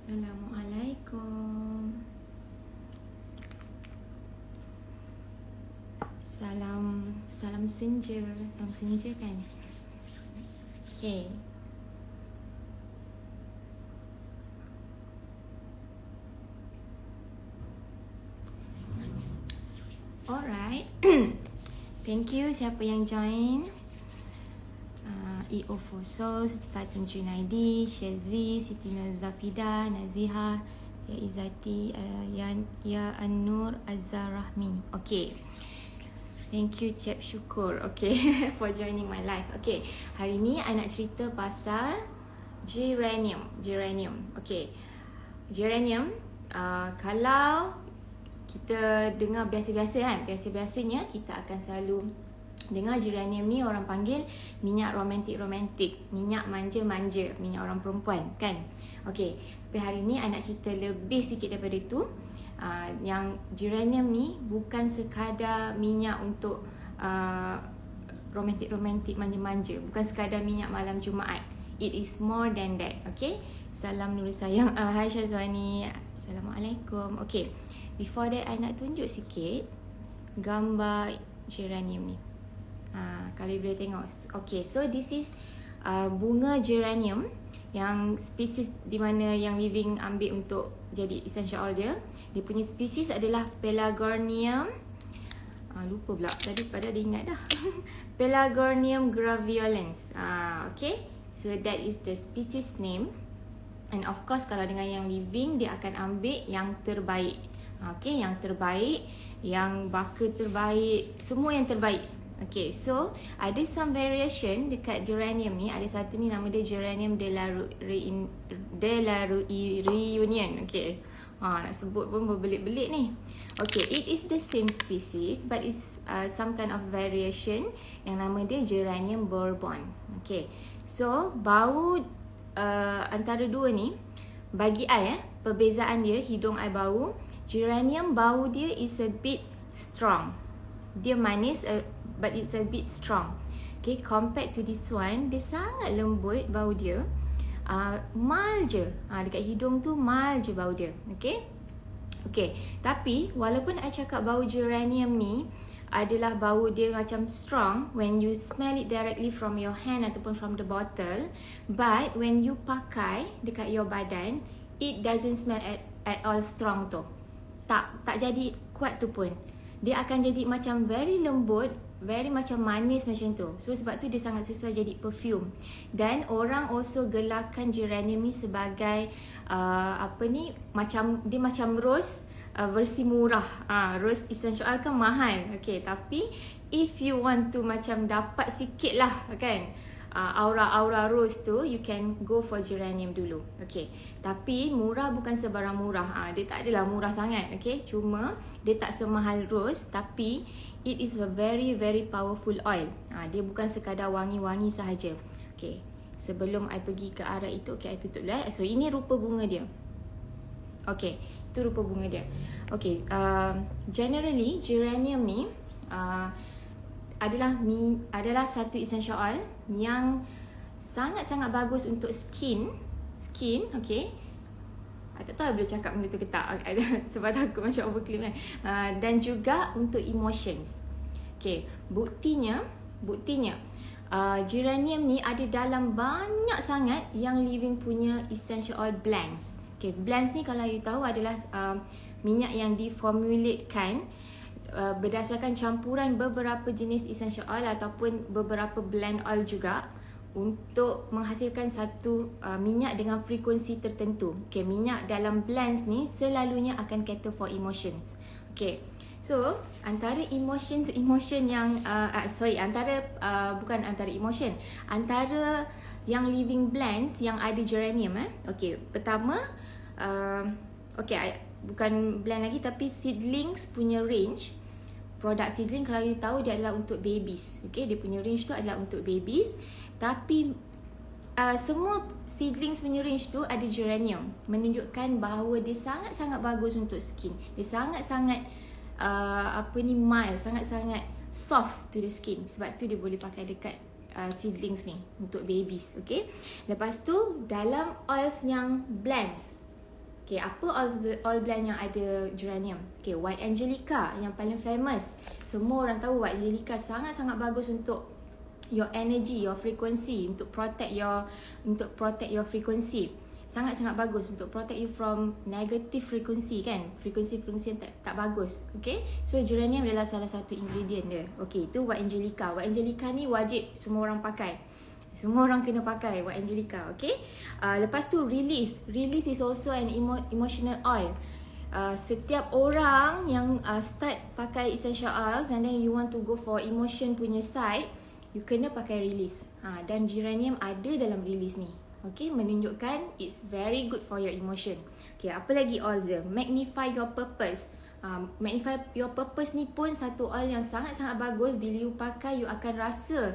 Assalamualaikum. Salam senja. Salam senja kan? Okay. Alright. Thank you siapa yang join. EO Foso, Fatin Junaidi, Syazi, Siti Nazafida, Nazihah, Ya Izzati, Ya An-Nur, Azhar Rahmi. Okay. Thank you Cep Syukur. Okay. For joining my live. Okay. Hari ni I nak cerita pasal geranium. Okay. Geranium, kalau kita dengar biasa-biasa kan, biasa-biasanya kita akan selalu dengar geranium ni orang panggil minyak romantik, minyak manja-manja, minyak orang perempuan kan. Okay, tapi hari ni I nak cerita lebih sikit daripada itu. Yang geranium ni bukan sekadar minyak untuk romantik, manja-manja, bukan sekadar minyak malam Jumaat. It is more than that. Okay, salam Nur sayang. Hai Syazwani, Assalamualaikum. Okay, before that I nak tunjuk sikit gambar geranium ni. Kalau boleh tengok. Okay, so this is bunga geranium yang spesies di mana yang living ambil untuk jadi essential oil dia. Dia punya spesies adalah Pelargonium. Lupa pula tadi, pada dia ingat dah. Pelargonium graveolens. Okay, so that is the species name. And of course kalau dengan yang living dia akan ambil yang terbaik. Okay, yang terbaik, yang baka terbaik, semua yang terbaik. Okay, so ada some variation dekat geranium ni. Ada satu ni nama dia geranium de la Reunion. Okay, nak sebut pun berbelit-belit ni. Okay, it is the same species but it's some kind of variation yang nama dia geranium bourbon. Okay, so bau antara dua ni bagi I perbezaan dia, hidung I bau. Geranium bau dia is a bit strong. Dia manis but it's a bit strong. Okay, compared to this one, dia sangat lembut bau dia. Mild je. Dekat hidung tu mild je bau dia. Okay. Okay, tapi walaupun I cakap bau geranium ni adalah bau dia macam strong when you smell it directly from your hand ataupun from the bottle, but when you pakai dekat your badan, it doesn't smell at all strong tu. Tak jadi kuat tu pun. Dia akan jadi macam very lembut, very macam manis macam tu. So sebab tu dia sangat sesuai jadi perfume. Dan orang also gelarkan geranium ni sebagai macam dia macam rose versi murah. Rose essential oil kan mahal. Okay, tapi if you want to macam dapat sikit lah kan, aura-aura rose tu, you can go for geranium dulu. Okay, tapi murah bukan sebarang murah. Dia tak adalah murah sangat. Okay, cuma dia tak semahal rose, tapi it is a very very powerful oil. Dia bukan sekadar wangi-wangi sahaja. Okay, sebelum I pergi ke arah itu, okay, I tutup dulu. So ini rupa bunga dia. Okay, itu rupa bunga dia. Okay, generally geranium ni adalah satu essential oil yang sangat-sangat bagus untuk skin. Okay, I tak tahu boleh cakap benda tu ke tak, sebab takut macam overclaim kan. Dan juga untuk emotions. Okay, buktinya geranium ni ada dalam banyak sangat yang living punya essential oil blends. Okay, blends ni kalau you tahu adalah minyak yang diformulatekan berdasarkan campuran beberapa jenis essential oil ataupun beberapa blend oil juga untuk menghasilkan satu minyak dengan frekuensi tertentu. Okay, minyak dalam blends ni selalunya akan cater for emotions. Okay, so antara emotion yang antara yang living blends yang ada geranium. Okay, pertama bukan blend lagi tapi seedlings punya range. Produk seedling kalau you tahu dia adalah untuk babies. Okay, dia punya range tu adalah untuk babies. Tapi semua seedlings punya range tu ada geranium, menunjukkan bahawa dia sangat-sangat bagus untuk skin. Dia sangat-sangat mild, sangat-sangat soft to the skin. Sebab tu dia boleh pakai dekat seedlings ni untuk babies. Okay, lepas tu dalam oils yang blends, Okay, apa oil blend yang ada geranium? Okay, White Angelica yang paling famous. Semua orang tahu White Angelica sangat-sangat bagus untuk your energy, your frequency, untuk protect your frequency. Sangat-sangat bagus untuk protect you from negative frequency kan. Frequency yang tak bagus. Okay, so geranium adalah salah satu ingredient dia. Okay, itu White Angelica. White Angelica ni wajib semua orang pakai. Semua orang kena pakai White Angelica, okay? Lepas tu Release. Release is also an emotional oil. Setiap orang yang start pakai essential oils and then you want to go for emotion punya side, you kena pakai Release. Dan geranium ada dalam Release ni. Okay, menunjukkan it's very good for your emotion. Okay, apa lagi oil dia? Magnify your purpose. Magnify your purpose ni pun satu oil yang sangat-sangat bagus. Bila you pakai, you akan rasa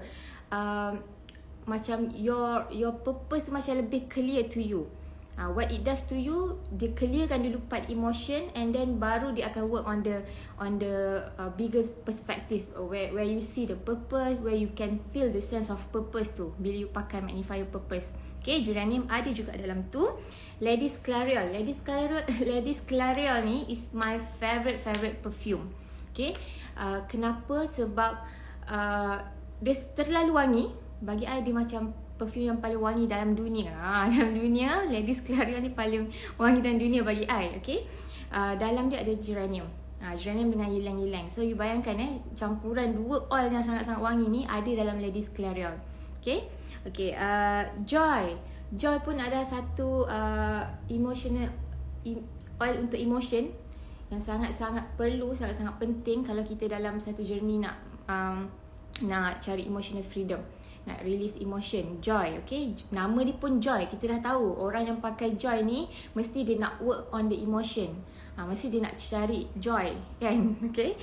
macam your purpose macam lebih clear to you. What it does to you, dia clearkan dulu part emotion and then baru dia akan work on the bigger perspective where you see the purpose, where you can feel the sense of purpose tu bila you pakai Magnify Your Purpose. Okay, geranium ada juga dalam tu. Ladies Clariol ni is my favorite perfume. Okay, kenapa? Sebab dia terlalu wangi. Bagi I dia macam perfume yang paling wangi dalam dunia. Dalam dunia, Ladies Clariol ni paling wangi dalam dunia bagi I. Okay, dalam dia ada geranium. Geranium dengan ylang-ylang. So you bayangkan campuran dua oil yang sangat-sangat wangi ni ada dalam Ladies Clariol. Okay, Joy. Joy pun ada satu emotional oil untuk emotion yang sangat-sangat perlu, sangat-sangat penting kalau kita dalam satu journey nak cari emotional freedom, nak release emotion. Joy, okay, nama dia pun Joy. Kita dah tahu orang yang pakai Joy ni mesti dia nak work on the emotion. Mesti dia nak cari joy kan. Okay,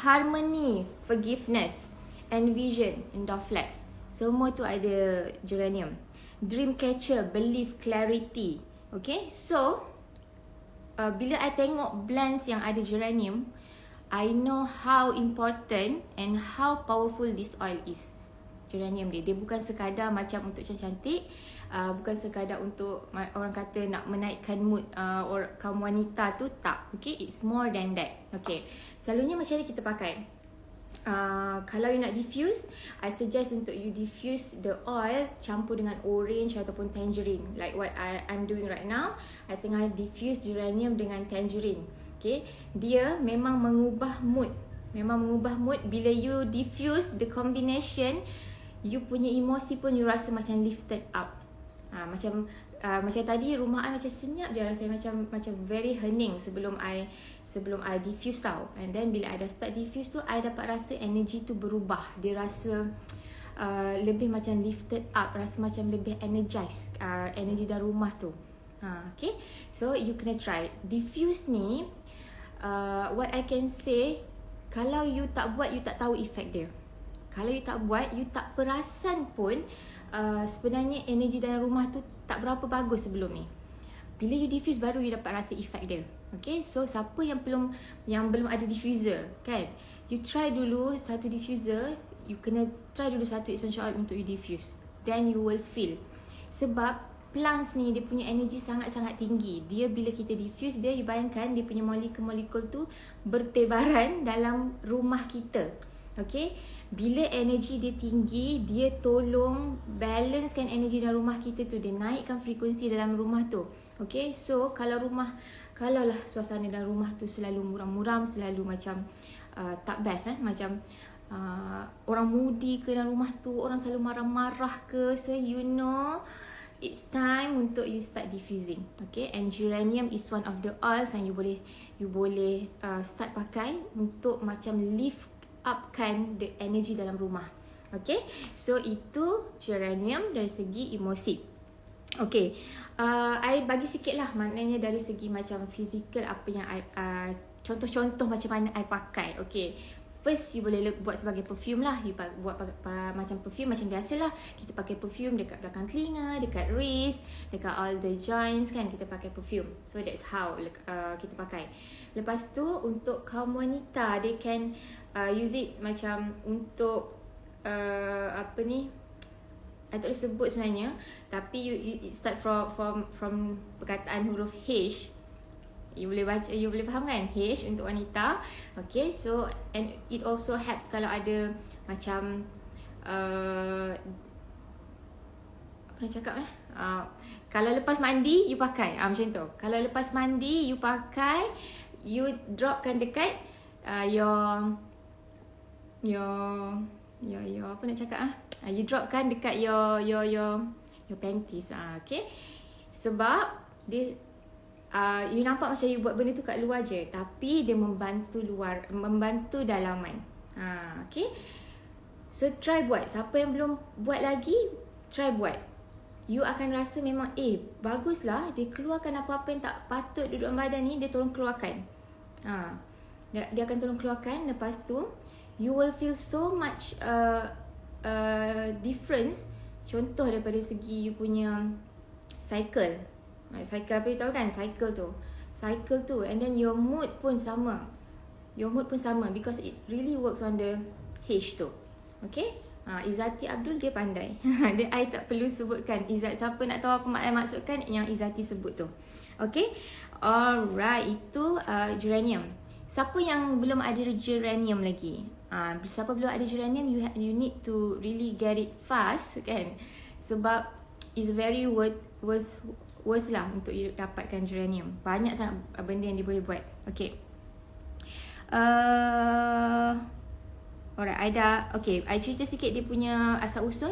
Harmony, Forgiveness, Envision, Endorflex, semua tu ada geranium. Dreamcatcher, Belief, Clarity. Okay, so bila I tengok blends yang ada geranium, I know how important and how powerful this oil is. Geranium dia bukan sekadar macam untuk cantik, bukan sekadar untuk orang kata nak menaikkan mood kaum wanita tu, tak. Okay, it's more than that. Okay, selalunya macam mana kita pakai? Kalau you nak diffuse, I suggest untuk you diffuse the oil campur dengan orange ataupun tangerine, like what I'm doing right now. I tengah diffuse geranium dengan tangerine. Okay, dia memang mengubah mood. Bila you diffuse the combination, you punya emosi pun you rasa macam lifted up. Macam tadi rumah I macam senyap je, rasa macam very hening sebelum I diffuse tau. And then bila I dah start diffuse tu, I dapat rasa energy tu berubah. Dia rasa lebih macam lifted up, rasa macam lebih energized, energy dalam rumah tu. Okay, so you kena try diffuse ni. What I can say, kalau you tak buat, you tak tahu efek dia. Kalau you tak buat, you tak perasan pun sebenarnya energi dalam rumah tu tak berapa bagus sebelum ni. Bila you diffuse, baru you dapat rasa efek dia. Okay, so siapa yang belum ada diffuser kan, you try dulu satu diffuser. You kena try dulu satu essential oil untuk you diffuse, then you will feel. Sebab plants ni dia punya energi sangat-sangat tinggi. Dia bila kita diffuse dia, you bayangkan dia punya molekul-molekul tu bertebaran dalam rumah kita. Okay, bila energi dia tinggi, dia tolong balancekan energi dalam rumah kita tu. Dia naikkan frekuensi dalam rumah tu. Okay, so kalau lah suasana dalam rumah tu selalu muram-muram, selalu macam tak best macam orang moody ke dalam rumah tu, orang selalu marah-marah ke, so you know it's time untuk you start diffusing. Okay, and geranium is one of the oils yang you boleh start pakai untuk macam lift upkan the energy dalam rumah. Okay, so itu geranium dari segi emosi. Okay, I bagi sikit lah, maknanya dari segi macam physical apa yang contoh-contoh macam mana I pakai. Okay, first you boleh buat sebagai perfume lah. You buat macam perfume macam biasa lah. Kita pakai perfume dekat belakang telinga, dekat wrist, dekat all the joints kan, kita pakai perfume. So that's how kita pakai. Lepas tu untuk kaum wanita, they can use it macam untuk boleh sebut sebenarnya, tapi it start from perkataan huruf H. You boleh baca, you boleh faham kan? H untuk wanita. Okay, so and it also helps kalau ada macam apa nak cakap kalau lepas mandi you pakai macam tu. Kalau lepas mandi you pakai, you dropkan dekat your apa nak cakap you dropkan dekat your panties okay. Sebab dia you nampak macam you buat benda tu kat luar je, tapi dia membantu dalaman. Okay. So try buat. Siapa yang belum buat lagi, try buat. You akan rasa memang baguslah, dia keluarkan apa-apa yang tak patut duduk dalam badan ni, dia tolong keluarkan. Dia akan tolong keluarkan. Lepas tu you will feel so much difference. Contoh daripada segi you punya cycle apa you tahu kan, cycle tu, and then your mood pun sama, because it really works on the H tu. Okay. Izzati Abdul dia pandai. Dia I tak perlu sebutkan. Siapa nak tahu apa maksudkan, yang Izzati sebut tu. Okay. Alright, itu geranium. Siapa yang belum ada geranium lagi? Siapa belum ada geranium, you need to really get it fast kan. Sebab it's very worth lah untuk you dapatkan geranium. Banyak sangat benda yang dia boleh buat. Okay. Alright, I cerita sikit dia punya asal usul.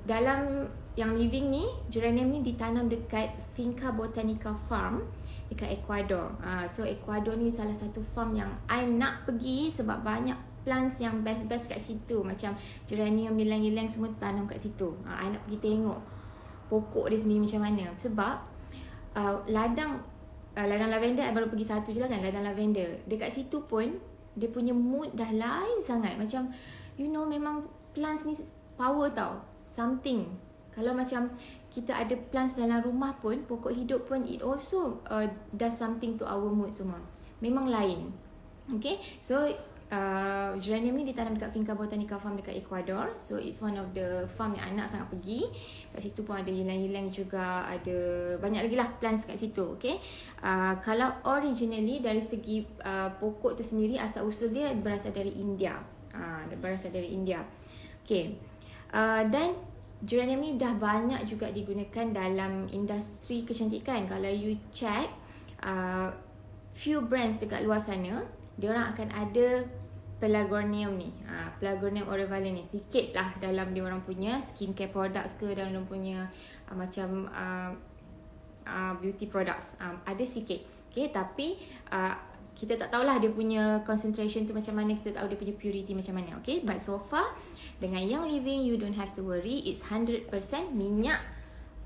Dalam yang living ni, geranium ni ditanam dekat Finca Botanica Farm dekat Ecuador. So Ecuador ni salah satu farm yang I nak pergi sebab banyak plants yang best-best kat situ. Macam geranium, ylang-ylang semua tanam kat situ. I nak pergi tengok pokok dia sendiri macam mana. Sebab ladang lavender, I baru pergi satu je lah kan, ladang lavender. Dekat situ pun dia punya mood dah lain sangat. Macam memang plants ni power tau, something. Kalau macam kita ada plants dalam rumah pun, pokok hidup pun, it also does something to our mood semua. Memang lain. Okay. So geranium ni ditanam dekat Finca Botanica Farm dekat Ecuador. So it's one of the farm yang anak sangat pergi. Kat situ pun ada ylang-ylang juga, ada banyak lagi lah plants kat situ. Okay. Kalau originally dari segi pokok tu sendiri, asal usul dia berasal dari India. Okay. Dan geranium ni dah banyak juga digunakan dalam industri kecantikan. Kalau you check few brands dekat luar sana, diorang akan ada pelargonium ni, pelargonium aureolea ni sikit lah dalam dia orang punya skincare products ke, dalam dia punya macam beauty products, ada sikit. Okay, tapi kita tak tahulah dia punya concentration tu macam mana, kita tahu dia punya purity macam mana. Okay, but so far dengan Young Living, you don't have to worry, it's 100% minyak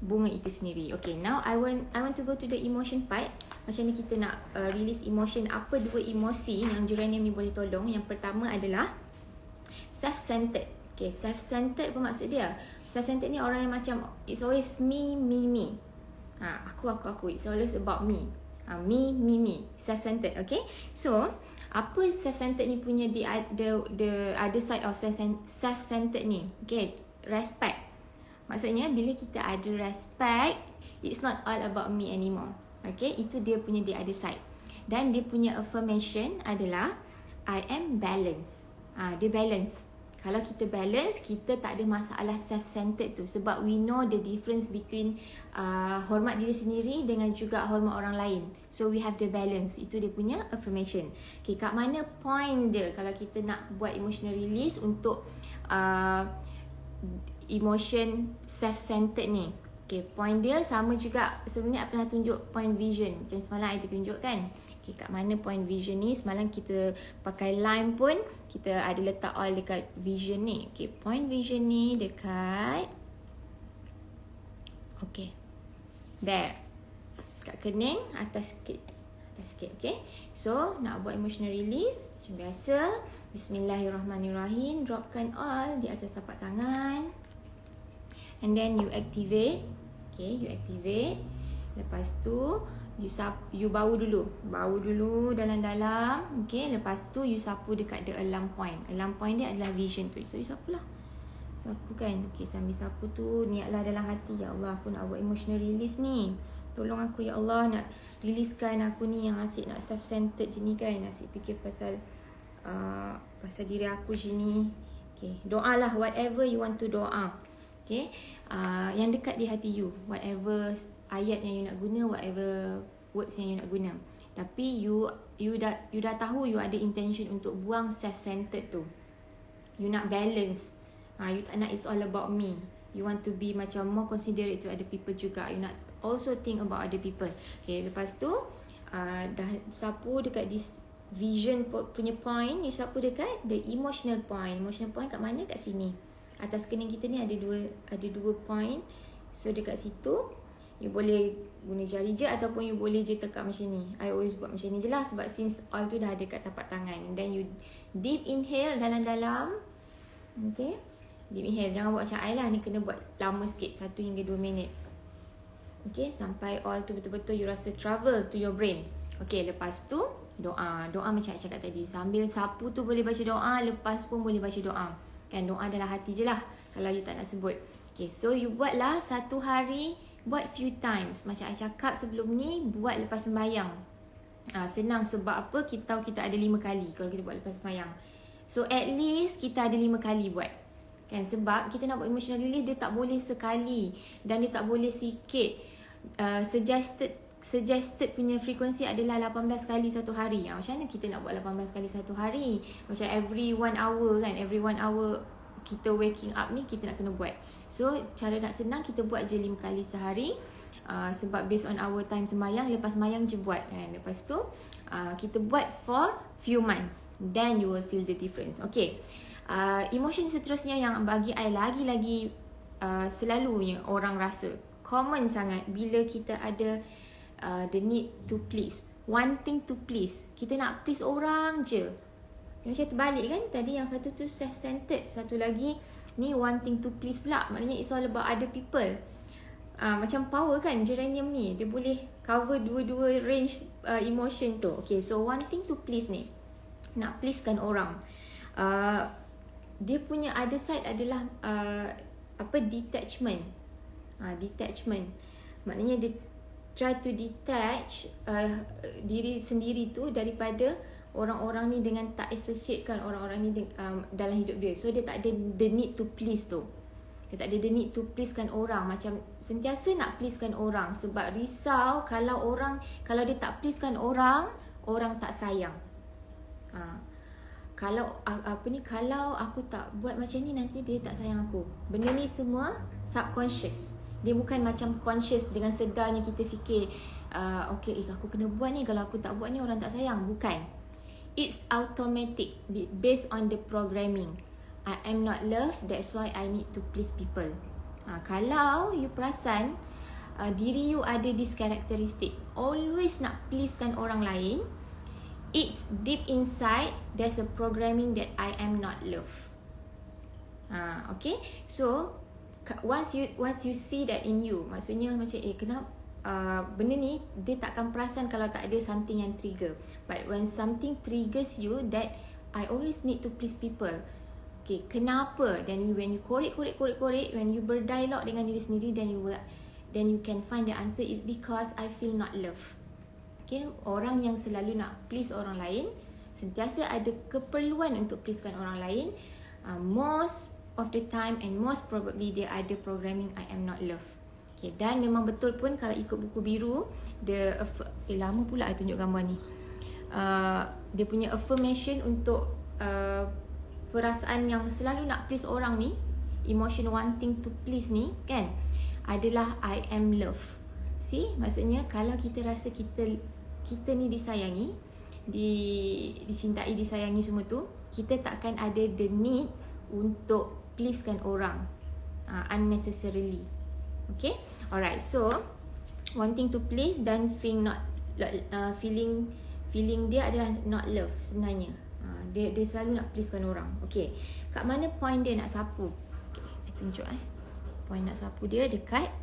bunga itu sendiri. Okay, now I want to go to the emotion part. Macam ni kita nak release emotion. Apa dua emosi yang geranium ni boleh tolong? Yang pertama adalah self-centered. Okay, self-centered apa maksud dia? Self-centered ni orang yang macam it's always me. Aku. It's always about me. Me. Self-centered. Okay, so apa self-centered ni punya the other side of self-centered ni? Okay, respect. Maksudnya bila kita ada respect, it's not all about me anymore. Okay, itu dia punya the other side. Dan dia punya affirmation adalah I am balanced. Dia balance. Kalau kita balance, kita tak ada masalah self-centered tu. Sebab we know the difference between hormat diri sendiri dengan juga hormat orang lain. So we have the balance. Itu dia punya affirmation. Okay, kat mana point dia kalau kita nak buat emotional release untuk emotion self-centered ni? Okay, point dia sama juga. Sebenarnya I pernah tunjuk point vision. Macam semalam I tunjuk kan. Okay, kat mana point vision ni? Semalam kita pakai line pun, kita ada letak all dekat vision ni. Okay, point vision ni dekat, okay, there, kat kening, atas sikit. Okay, so nak buat emotional release macam biasa, Bismillahirrahmanirrahim. Dropkan all di atas tapak tangan. And then you activate. Okay, you activate. Lepas tu you bau dulu. Bau dulu dalam-dalam. Okay, lepas tu you sapu dekat the alarm point. Alarm point dia adalah vision tu. So you sapu lah. Sapu kan. Okay, sambil sapu tu niatlah dalam hati, ya Allah, aku nak buat emotional release ni. Tolong aku ya Allah, nak releasekan aku ni yang asyik nak self-centered je ni kan. Asyik fikir pasal pasal diri aku je ni. Okay, doa lah whatever you want to doa. Okay, yang dekat di hati you. Whatever ayat yang you nak guna, whatever words yang you nak guna. Tapi you dah tahu you ada intention untuk buang self-centered tu. You nak balance. You tak nak it's all about me. You want to be macam more considerate to other people juga. You nak also think about other people. Okay, lepas tu dah sapu dekat this vision punya point, you sapu dekat the emotional point. Emotional point kat mana? Kat sini. Atas kening kita ni ada dua point. So dekat situ you boleh guna jari je ataupun you boleh je tekak macam ni. I always buat macam ni je lah sebab since all tu dah ada kat tapak tangan. Then you deep inhale dalam-dalam. Okay, deep inhale. Jangan buat macam I lah. Ni kena buat lama sikit, 1 hingga 2 minit. Okay, sampai all tu betul-betul you rasa travel to your brain. Okay, lepas tu doa. Doa macam I cakap tadi. Sambil sapu tu boleh baca doa, lepas pun boleh baca doa. Kan, doa dalam hati je lah kalau you tak nak sebut. Okay, so you buatlah satu hari, buat few times. Macam I cakap sebelum ni, buat lepas sembahyang. Senang sebab apa? Kita tahu kita ada 5 kali kalau kita buat lepas sembahyang. So at least kita ada 5 kali buat. Kan, sebab kita nak buat emotional release, dia tak boleh sekali dan dia tak boleh sikit. Suggested punya frekuensi adalah 18 kali satu hari. Macam mana kita nak buat 18 kali satu hari? Macam every 1 hour kan. Every 1 hour kita waking up ni kita nak kena buat. So cara nak senang, kita buat je 5 kali sehari. Sebab based on our time sembahyang, lepas sembahyang je buat kan. Lepas tu kita buat for few months, then you will feel the difference. Okay, emotion seterusnya yang bagi I lagi-lagi selalunya orang rasa common sangat bila kita ada the need to please, wanting to please. Kita nak please orang je. Macam terbalik kan. Tadi yang satu tu self-centered, satu lagi ni wanting to please pula. Maknanya it's all about other people. Macam power kan geranium ni, dia boleh cover dua-dua range emotion tu. Okay, so wanting to please ni, nak pleasekan orang, dia punya other side adalah detachment. Detachment maknanya dia try to detach diri sendiri tu daripada orang-orang ni, dengan tak associatekan orang-orang ni dalam hidup dia. So dia tak ada the need to please tu. Dia tak ada the need to pleasekan orang. Macam sentiasa nak pleasekan orang sebab risau kalau dia tak pleasekan orang, orang tak sayang. Kalau aku tak buat macam ni, nanti dia tak sayang aku. Benda ni semua subconscious. Dia bukan macam conscious dengan sedarnya kita fikir aku kena buat ni, kalau aku tak buat ni orang tak sayang. Bukan. It's automatic based on the programming. I am not loved, that's why I need to please people. Kalau you perasan diri you ada this characteristic, always nak pleasekan orang lain, it's deep inside there's a programming that I am not loved. Okay, so once you see that in you, maksudnya macam kenapa benda ni dia takkan perasan kalau tak ada something yang trigger. But when something triggers you that I always need to please people. Okay, kenapa? Then when you korek, when you berdialog dengan diri sendiri, then you can find the answer is because I feel not loved. Okay, orang yang selalu nak please orang lain, sentiasa ada keperluan untuk pleasekan orang lain, most of the time and most probably dia ada programming I am not loved. Okay, dan memang betul pun kalau ikut buku biru, lama pula I tunjuk gambar ni. Dia punya affirmation untuk perasaan yang selalu nak please orang ni, emotion wanting to please ni kan, adalah I am love. See, maksudnya kalau kita rasa kita ni disayangi, dicintai, disayangi semua tu, kita takkan ada the need untuk pleasekan orang unnecessarily. Okay, alright. So wanting to please dan feeling dia adalah not love sebenarnya. Dia selalu nak pleasekan orang. Okay, kat mana point dia nak sapu? Okay, I tunjuk point nak sapu dia dekat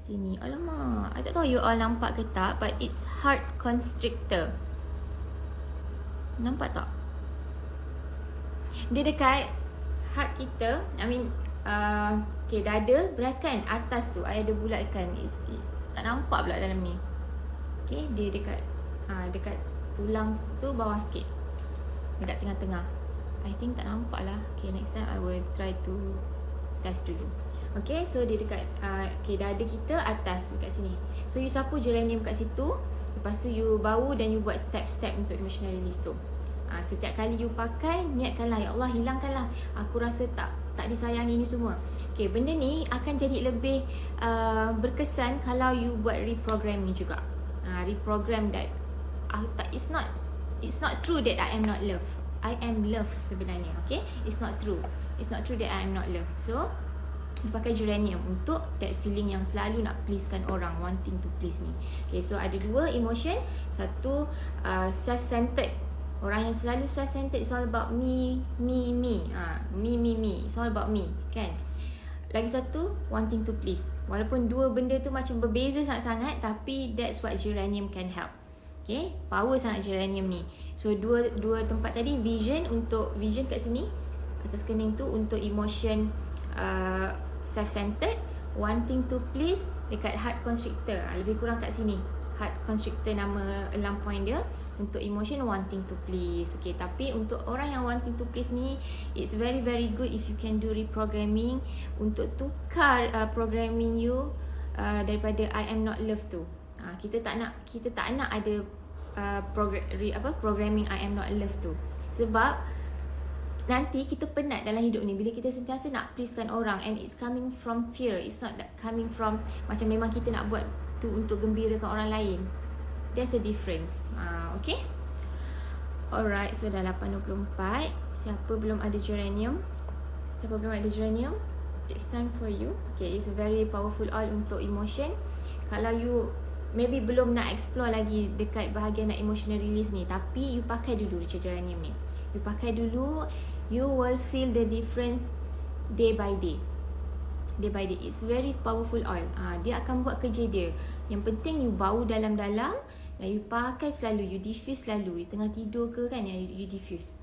sini. Alamak, I tak tahu you all nampak ke tak, but it's heart constrictor. Nampak tak? Dia dekat heart kita. I mean Okay, dada, beras kan, atas tu I ada bulatkan. Tak nampak pula dalam ni. Okay, dia dekat dekat tulang tu bawah sikit, dekat tengah-tengah. I think tak nampak lah. Okay, next time I will try to test dulu. Okay, so dia dekat okay, dada kita atas dekat sini. So you sapu geranium kat situ. Lepas tu you bau dan you buat step-step untuk emotional release tu. Setiap kali you pakai, niatkanlah, ya Allah hilangkanlah, aku rasa tak disayangi ni semua. Okay, benda ni akan jadi lebih berkesan kalau you buat reprogramming juga. Reprogram that it's not true that I am not love. I am love sebenarnya. Okay, it's not true that I am not love. So pakai geranium untuk that feeling yang selalu nak pleasekan orang, wanting to please ni. Okay, so ada dua emotion. Satu self-centered. Orang yang selalu self-centered, it's all about me. Me. It's all about me, kan? Lagi satu, wanting to please. Walaupun dua benda tu macam berbeza sangat-sangat, tapi that's what geranium can help. Okay, power sangat geranium ni. So dua tempat tadi, vision kat sini atas kening tu untuk emotion self-centered, wanting to please dekat heart constrictor. Lebih kurang kat sini. Heart constrictor nama alarm point dia untuk emotion wanting to please. Okay, tapi untuk orang yang wanting to please ni, it's very very good if you can do reprogramming untuk tukar programming you daripada I am not love tu. Kita tak nak ada programming I am not love tu. Sebab nanti kita penat dalam hidup ni bila kita sentiasa nak pleasekan orang, and it's coming from fear. It's not coming from macam memang kita nak buat tu untuk gembirakan orang lain. There's a difference. Okay. Alright, so dah 8.24. Siapa belum ada geranium? It's time for you. Okay, it's a very powerful oil untuk emotion. Kalau you maybe belum nak explore lagi dekat bahagian nak emotional release ni, tapi you pakai dulu geranium ni. You pakai dulu, you will feel the difference day by day. It's very powerful oil. Dia akan buat kerja dia. Yang penting you bau dalam-dalam, dan you pakai selalu, you diffuse selalu. You tengah tidur ke kan, you diffuse.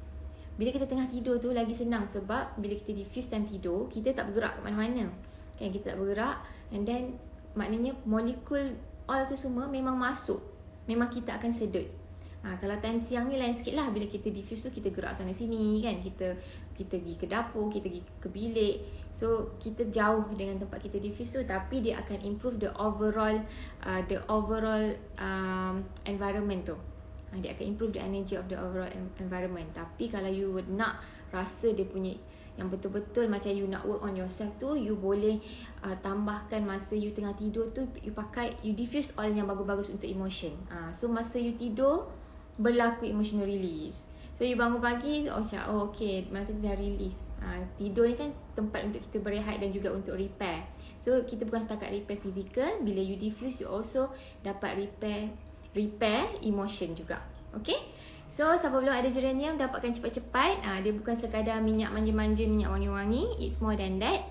Bila kita tengah tidur tu lagi senang, sebab bila kita diffuse time tidur, kita tak bergerak ke mana-mana. Kan, kita tak bergerak, and then maknanya molekul oil tu semua memang masuk. Memang kita akan sedut. Kalau time siang ni lain sikit lah. Bila kita diffuse tu, kita gerak sana sini kan. Kita pergi ke dapur, kita pergi ke bilik. So kita jauh dengan tempat kita diffuse tu, tapi dia akan improve the overall environment tu. Dia akan improve the energy of the overall environment. Tapi kalau you would nak rasa dia punya yang betul-betul macam you nak work on yourself tu, you boleh tambahkan masa you tengah tidur tu, you diffuse oil yang bagus-bagus untuk emotion. So masa you tidur berlaku emotional release. So you bangun pagi, okay, mata dah release. Tidur ni kan tempat untuk kita berehat dan juga untuk repair. So kita bukan setakat repair fizikal, bila you diffuse, you also dapat repair emotion juga. Okay, so siapa belum ada geranium, dapatkan cepat-cepat. Dia bukan sekadar minyak manja-manja, minyak wangi-wangi. It's more than that.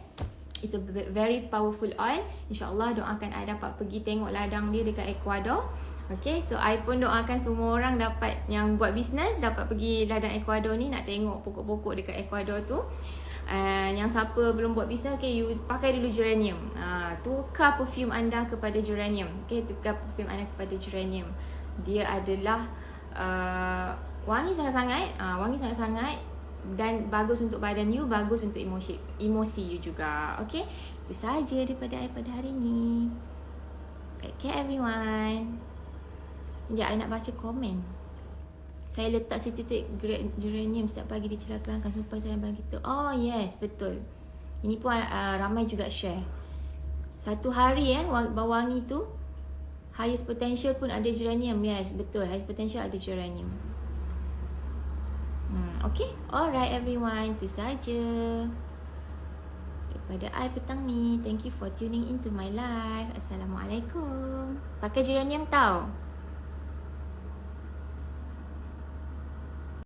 It's a very powerful oil. InsyaAllah doakan I dapat pergi tengok ladang dia dekat Ecuador. Okay, so I pun doakan semua orang dapat, yang buat bisnes dapat pergi ladang Ecuador ni, nak tengok pokok-pokok dekat Ecuador tu. Yang siapa belum buat bisnes, okay, you pakai dulu geranium. Tukar perfume anda kepada geranium. Okay, tukar perfume anda kepada geranium. Dia adalah wangi sangat-sangat, dan bagus untuk badan you, bagus untuk emosi you juga. Okay, itu sahaja daripada I pada hari ni. Take care everyone. Sekejap, I nak baca komen. Saya letak titik geranium setiap pagi di celah kelangkaan supaya saya barang kita. Oh yes, betul. Ini pun ramai juga share. Satu hari bau wangi tu, highest potential pun ada geranium. Yes, betul. Highest potential ada geranium. Okay, alright everyone. Itu saja daripada I petang ni. Thank you for tuning into my live. Assalamualaikum. Pakai geranium tau.